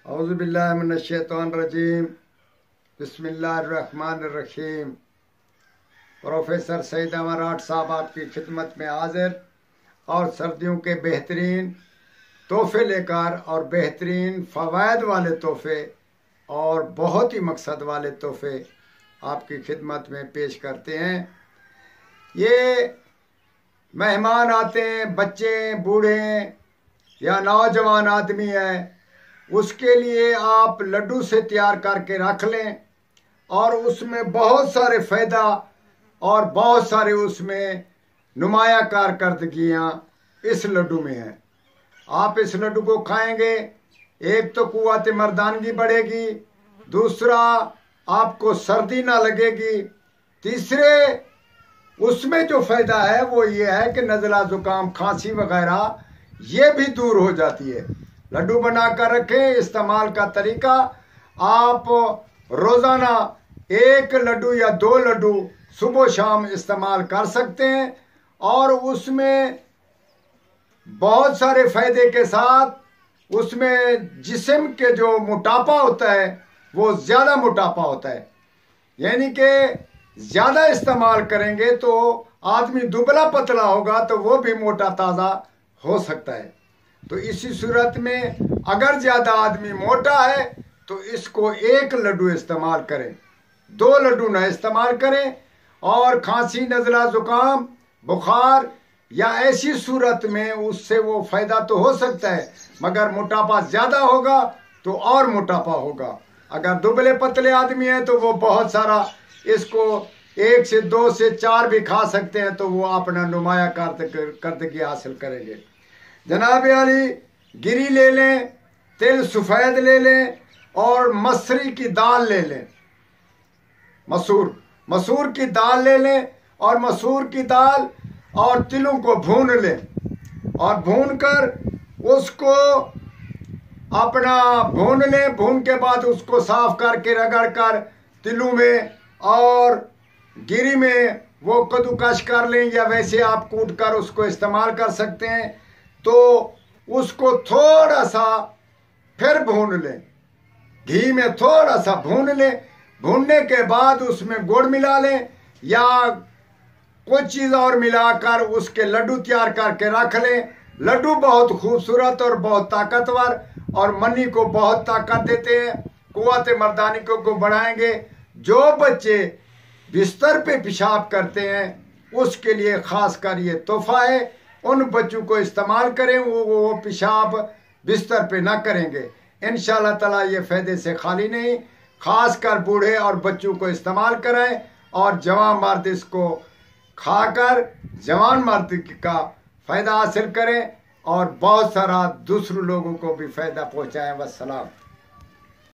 औज़ुबिल्लाहिमिनश्शैतानिर्रजीम बिस्मिल्लाहिर्रहमानिर्रहीम। प्रोफेसर सईद अमराट साहब आपकी खिदमत में हाजिर और सर्दियों के बेहतरीन तोहफे लेकर और बेहतरीन फ़वाइद वाले तोहफे और बहुत ही मकसद वाले तोहफे आपकी खिदमत में पेश करते हैं। ये मेहमान आते हैं, बच्चे, बूढ़े या नौजवान आदमी है, उसके लिए आप लड्डू से तैयार करके रख लें और उसमें बहुत सारे फ़ायदा और बहुत सारे उसमें नुमाया कारकर्दगियाँ इस लड्डू में हैं। आप इस लड्डू को खाएंगे, एक तो कुव्वत मर्दानगी बढ़ेगी, दूसरा आपको सर्दी ना लगेगी, तीसरे उसमें जो फ़ायदा है वो ये है कि नज़ला ज़ुकाम खांसी वगैरह ये भी दूर हो जाती है। लड्डू बना कर रखें। इस्तेमाल का तरीका, आप रोज़ाना 1 लड्डू या 2 लड्डू सुबह शाम इस्तेमाल कर सकते हैं और उसमें बहुत सारे फ़ायदे के साथ उसमें जिस्म के जो मोटापा होता है वो ज़्यादा मोटापा होता है, यानी कि ज़्यादा इस्तेमाल करेंगे तो आदमी दुबला पतला होगा तो वो भी मोटा ताज़ा हो सकता है। तो इसी सूरत में अगर ज़्यादा आदमी मोटा है तो इसको 1 लड्डू इस्तेमाल करें, 2 लड्डू ना इस्तेमाल करें। और खांसी, नज़ला, ज़ुकाम, बुखार या ऐसी सूरत में उससे वो फ़ायदा तो हो सकता है, मगर मोटापा ज़्यादा होगा तो और मोटापा होगा। अगर दुबले पतले आदमी हैं तो वो बहुत सारा इसको 1 से 2 से 4 भी खा सकते हैं, तो वो अपना नुमाया कारकर्दगी हासिल करेंगे। जनाब अली, गिरी ले लें, तिल सफ़ेद ले लें और मसरी की दाल ले लें, मसूर की दाल ले लें और मसूर की दाल और तिलों को भून लें और भून कर उसको अपना भून लें। भून के बाद उसको साफ करके रगड़ कर तिलों में और गिरी में वो कद्दूकस कर लें, या वैसे आप कूट कर उसको इस्तेमाल कर सकते हैं। तो उसको थोड़ा सा फिर भून लें, घी में थोड़ा सा भून लें। भूनने के बाद उसमें गुड़ मिला लें या कोई चीज़ और मिलाकर उसके लड्डू तैयार करके रख लें। लड्डू बहुत खूबसूरत और बहुत ताकतवर और मनी को बहुत ताकत देते हैं, कुव्वत मर्दानी को बढ़ाएंगे। जो बच्चे बिस्तर पे पेशाब करते हैं उसके लिए ख़ास कर ये तोहफा है। उन बच्चों को इस्तेमाल करें, वो पेशाब बिस्तर पे ना करेंगे। इंशाअल्लाह ताला ये फ़ायदे से खाली नहीं। ख़ास कर बूढ़े और बच्चों को इस्तेमाल कराएं और जवान मर्द इसको खाकर जवान मर्द का फ़ायदा हासिल करें और बहुत सारा दूसरे लोगों को भी फ़ायदा पहुँचाएँ। वस्सलाम।